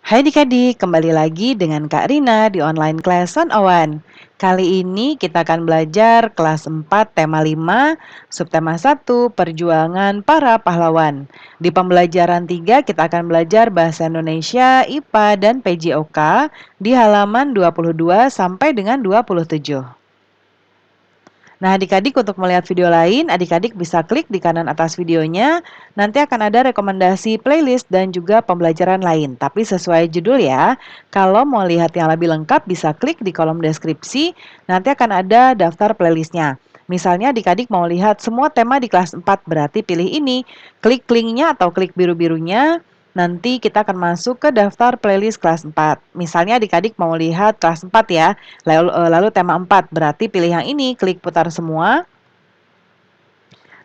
Hai adik-adik, kembali lagi dengan Kak Rina di online class 101. Kali ini kita akan belajar kelas 4 tema 5, subtema 1, perjuangan para pahlawan. Di pembelajaran 3 kita akan belajar bahasa Indonesia, IPA, dan PJOK di halaman 22 sampai dengan 27. Nah, adik-adik untuk melihat video lain, adik-adik bisa klik di kanan atas videonya. Nanti akan ada rekomendasi playlist dan juga pembelajaran lain. Tapi sesuai judul ya. Kalau mau lihat yang lebih lengkap bisa klik di kolom deskripsi. Nanti akan ada daftar playlistnya. Misalnya adik-adik mau lihat semua tema di kelas 4, berarti pilih ini. Klik linknya atau klik biru-birunya. Nanti kita akan masuk ke daftar playlist kelas 4. Misalnya adik-adik mau lihat kelas 4 ya. Lalu tema 4, berarti pilih yang ini, klik putar semua.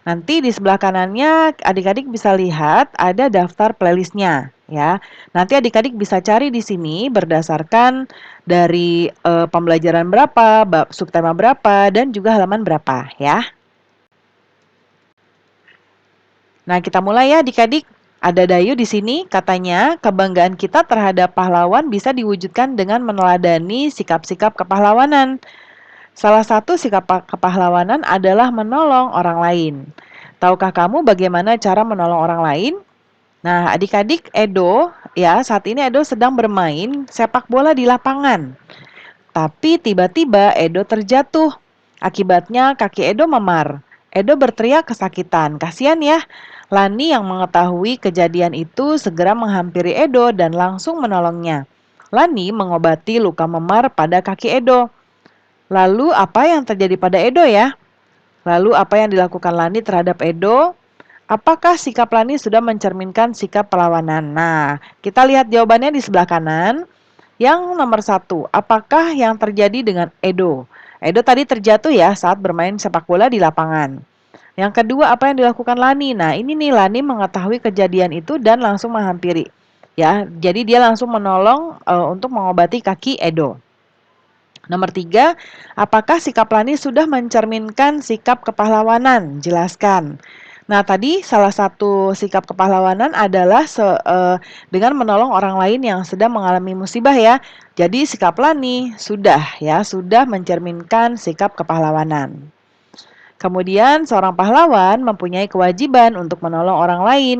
Nanti di sebelah kanannya adik-adik bisa lihat ada daftar playlistnya ya. Nanti adik-adik bisa cari di sini berdasarkan dari pembelajaran berapa, subtema berapa, dan juga halaman berapa ya. Nah, kita mulai ya adik-adik. Ada Dayu di sini, katanya kebanggaan kita terhadap pahlawan bisa diwujudkan dengan meneladani sikap-sikap kepahlawanan. Salah satu sikap kepahlawanan adalah menolong orang lain. Tahukah kamu bagaimana cara menolong orang lain? Nah, adik-adik, Edo, ya, saat ini Edo sedang bermain sepak bola di lapangan. Tapi tiba-tiba Edo terjatuh. Akibatnya kaki Edo memar. Edo berteriak kesakitan. Kasihan ya. Lani yang mengetahui kejadian itu segera menghampiri Edo dan langsung menolongnya. Lani mengobati luka memar pada kaki Edo. Lalu apa yang terjadi pada Edo ya? Lalu apa yang dilakukan Lani terhadap Edo? Apakah sikap Lani sudah mencerminkan sikap perlawanan? Nah, kita lihat jawabannya di sebelah kanan. Yang nomor 1, apakah yang terjadi dengan Edo? Edo tadi terjatuh ya saat bermain sepak bola di lapangan. Yang kedua, apa yang dilakukan Lani? Nah, ini nih Lani mengetahui kejadian itu dan langsung menghampiri. Ya, jadi dia langsung menolong untuk mengobati kaki Edo. Nomor 3, apakah sikap Lani sudah mencerminkan sikap kepahlawanan? Jelaskan. Nah, tadi salah satu sikap kepahlawanan adalah dengan menolong orang lain yang sedang mengalami musibah ya. Jadi sikap Lani sudah mencerminkan sikap kepahlawanan. Kemudian seorang pahlawan mempunyai kewajiban untuk menolong orang lain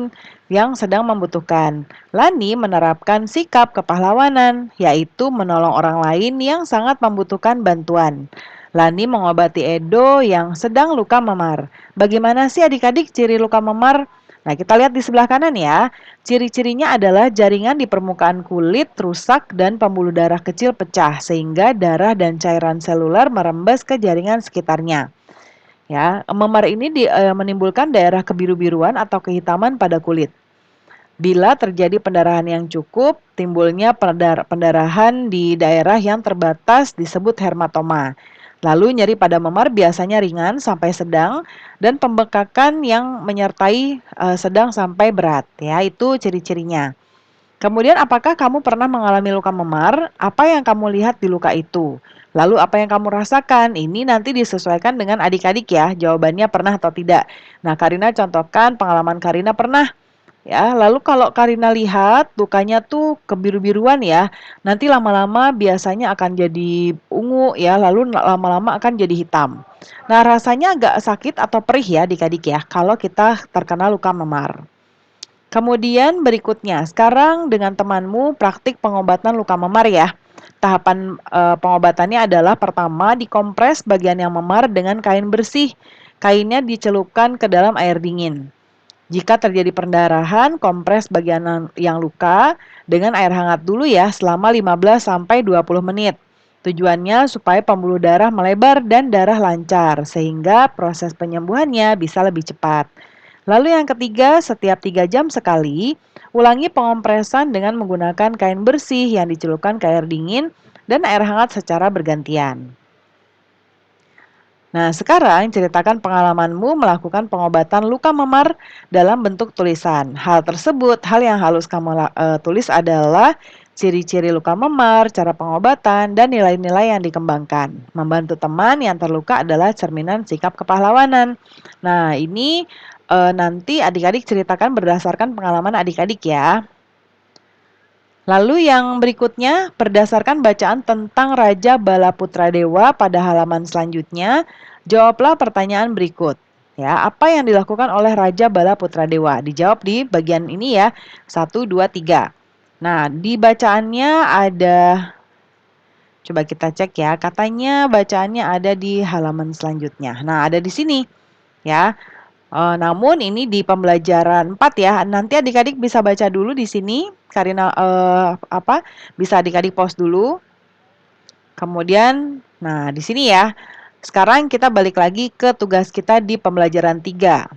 yang sedang membutuhkan. Lani menerapkan sikap kepahlawanan, yaitu menolong orang lain yang sangat membutuhkan bantuan. Lani mengobati Edo yang sedang luka memar. Bagaimana sih adik-adik ciri luka memar? Nah, kita lihat di sebelah kanan ya. Ciri-cirinya adalah jaringan di permukaan kulit rusak dan pembuluh darah kecil pecah sehingga darah dan cairan seluler merembes ke jaringan sekitarnya. Ya, memar ini menimbulkan daerah kebiru-biruan atau kehitaman pada kulit. Bila terjadi pendarahan yang cukup, timbulnya pendarahan di daerah yang terbatas disebut hermatoma. Lalu nyeri pada memar biasanya ringan sampai sedang dan pembekakan yang menyertai sedang sampai berat. Ya, itu ciri-cirinya. Kemudian apakah kamu pernah mengalami luka memar? Apa yang kamu lihat di luka itu? Lalu apa yang kamu rasakan? Ini nanti disesuaikan dengan adik-adik ya. Jawabannya pernah atau tidak. Nah, Karina contohkan pengalaman Karina pernah. Ya, lalu kalau Karina lihat lukanya tuh kebiru-biruan ya. Nanti lama-lama biasanya akan jadi ungu ya, lalu lama-lama akan jadi hitam. Nah, rasanya agak sakit atau perih ya adik-adik ya kalau kita terkena luka memar. Kemudian berikutnya, sekarang dengan temanmu praktik pengobatan luka memar ya. Tahapan pengobatannya adalah pertama dikompres bagian yang memar dengan kain bersih. Kainnya dicelupkan ke dalam air dingin. Jika terjadi pendarahan, kompres bagian yang luka dengan air hangat dulu ya selama 15 sampai 20 menit. Tujuannya supaya pembuluh darah melebar dan darah lancar sehingga proses penyembuhannya bisa lebih cepat. Lalu yang ketiga, setiap 3 jam sekali, ulangi pengompresan dengan menggunakan kain bersih yang dicelupkan ke air dingin dan air hangat secara bergantian. Nah, sekarang ceritakan pengalamanmu melakukan pengobatan luka memar dalam bentuk tulisan. Hal yang harus kamu tulis adalah ciri-ciri luka memar, cara pengobatan, dan nilai-nilai yang dikembangkan. Membantu teman yang terluka adalah cerminan sikap kepahlawanan. Nah, ini nanti adik-adik ceritakan berdasarkan pengalaman adik-adik ya. Lalu yang berikutnya, berdasarkan bacaan tentang Raja Balaputradewa pada halaman selanjutnya, jawablah pertanyaan berikut. Ya, apa yang dilakukan oleh Raja Balaputradewa? Dijawab di bagian ini ya, 1, 2, 3. Nah, di bacaannya ada, coba kita cek ya, katanya bacaannya ada di halaman selanjutnya. Nah, ada di sini ya. Namun ini di pembelajaran 4 ya. Nanti adik-adik bisa baca dulu di sini. Karina bisa adik-adik pause dulu. Kemudian nah di sini ya. Sekarang kita balik lagi ke tugas kita di pembelajaran 3.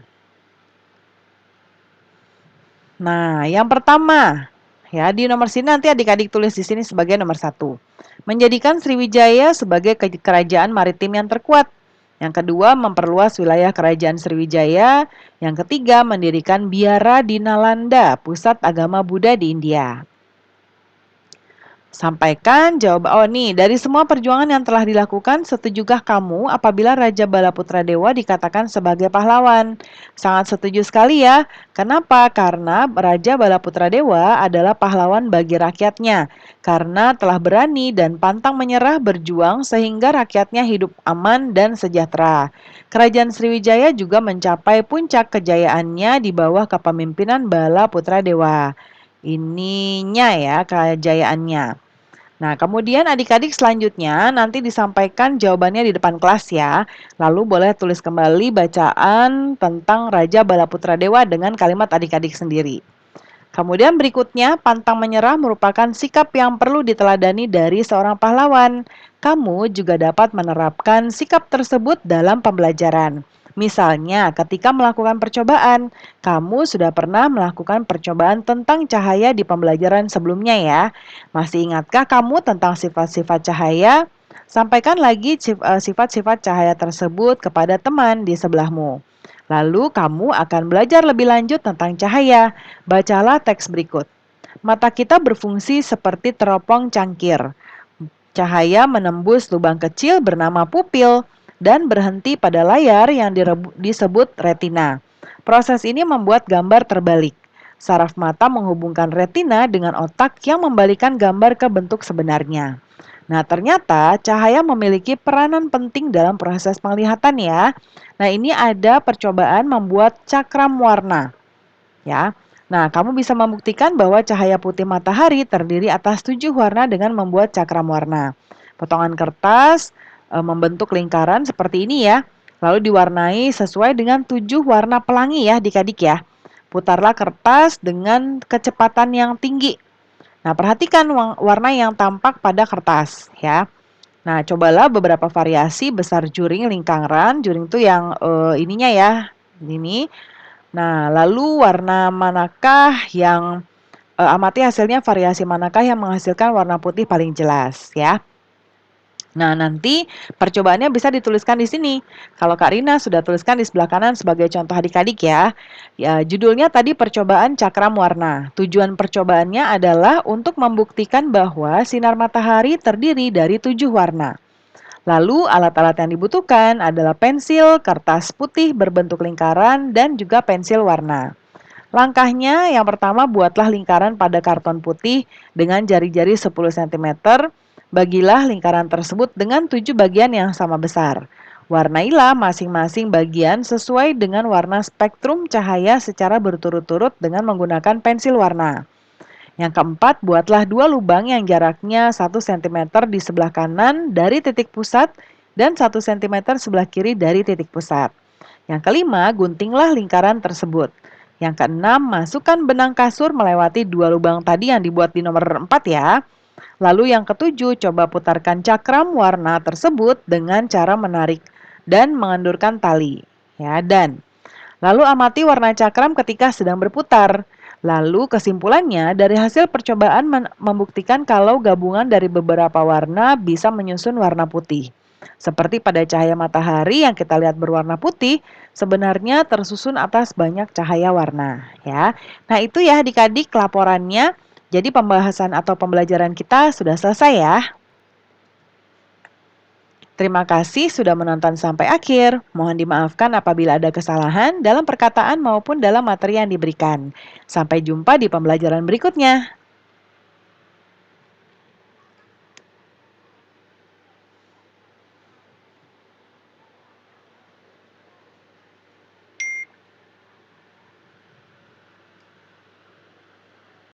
Nah, yang pertama ya di nomor sini nanti adik-adik tulis di sini sebagai nomor 1. Menjadikan Sriwijaya sebagai kerajaan maritim yang terkuat. Yang kedua, memperluas wilayah kerajaan Sriwijaya. Yang ketiga, mendirikan Biara di Nalanda, pusat agama Buddha di India. Sampaikan jawab. Oh nih, dari semua perjuangan yang telah dilakukan, setujukah kamu apabila Raja Balaputradewa dikatakan sebagai pahlawan? Sangat setuju sekali ya. Kenapa? Karena Raja Balaputradewa adalah pahlawan bagi rakyatnya. Karena telah berani dan pantang menyerah berjuang sehingga rakyatnya hidup aman dan sejahtera. Kerajaan Sriwijaya juga mencapai puncak kejayaannya di bawah kepemimpinan Balaputradewa. Ininya ya kejayaannya. Nah, kemudian adik-adik selanjutnya nanti disampaikan jawabannya di depan kelas ya. Lalu boleh tulis kembali bacaan tentang Raja Balaputradewa dengan kalimat adik-adik sendiri. Kemudian berikutnya, pantang menyerah merupakan sikap yang perlu diteladani dari seorang pahlawan. Kamu juga dapat menerapkan sikap tersebut dalam pembelajaran. Misalnya, ketika melakukan percobaan, kamu sudah pernah melakukan percobaan tentang cahaya di pembelajaran sebelumnya ya. Masih ingatkah kamu tentang sifat-sifat cahaya? Sampaikan lagi sifat-sifat cahaya tersebut kepada teman di sebelahmu. Lalu kamu akan belajar lebih lanjut tentang cahaya. Bacalah teks berikut. Mata kita berfungsi seperti teropong cangkir. Cahaya menembus lubang kecil bernama pupil dan berhenti pada layar yang disebut retina. Proses ini membuat gambar terbalik. Saraf mata menghubungkan retina dengan otak yang membalikan gambar ke bentuk sebenarnya. Nah, ternyata cahaya memiliki peranan penting dalam proses penglihatan ya. Nah, ini ada percobaan membuat cakram warna ya. Nah, kamu bisa membuktikan bahwa cahaya putih matahari terdiri atas 7 warna dengan membuat cakram warna. Potongan kertas membentuk lingkaran seperti ini ya. Lalu diwarnai sesuai dengan 7 warna pelangi ya adik-adik ya. Putarlah kertas dengan kecepatan yang tinggi. Nah, perhatikan warna yang tampak pada kertas ya. Nah, cobalah beberapa variasi besar juring lingkaran. Juring itu yang ininya ya. Ini. Nah, lalu warna manakah yang amati hasilnya variasi manakah yang menghasilkan warna putih paling jelas ya. Nah, nanti percobaannya bisa dituliskan di sini. Kalau Kak Rina sudah tuliskan di sebelah kanan sebagai contoh adik-adik ya. Ya, judulnya tadi percobaan cakram warna. Tujuan percobaannya adalah untuk membuktikan bahwa sinar matahari terdiri dari 7 warna. Lalu alat-alat yang dibutuhkan adalah pensil, kertas putih berbentuk lingkaran, dan juga pensil warna. Langkahnya yang pertama buatlah lingkaran pada karton putih dengan jari-jari 10 cm. Bagilah lingkaran tersebut dengan 7 bagian yang sama besar. Warnailah masing-masing bagian sesuai dengan warna spektrum cahaya secara berturut-turut dengan menggunakan pensil warna. Yang keempat, buatlah 2 lubang yang jaraknya 1 cm di sebelah kanan dari titik pusat dan 1 cm sebelah kiri dari titik pusat. Yang kelima, guntinglah lingkaran tersebut. Yang keenam, masukkan benang kasur melewati 2 lubang tadi yang dibuat di nomor 4 ya. Lalu yang ketujuh, coba putarkan cakram warna tersebut dengan cara menarik dan mengendurkan tali. Ya, dan lalu amati warna cakram ketika sedang berputar. Lalu kesimpulannya dari hasil percobaan membuktikan kalau gabungan dari beberapa warna bisa menyusun warna putih. Seperti pada cahaya matahari yang kita lihat berwarna putih, sebenarnya tersusun atas banyak cahaya warna ya. Nah, itu ya adik-adik laporannya. Jadi pembahasan atau pembelajaran kita sudah selesai ya. Terima kasih sudah menonton sampai akhir. Mohon dimaafkan apabila ada kesalahan dalam perkataan maupun dalam materi yang diberikan. Sampai jumpa di pembelajaran berikutnya.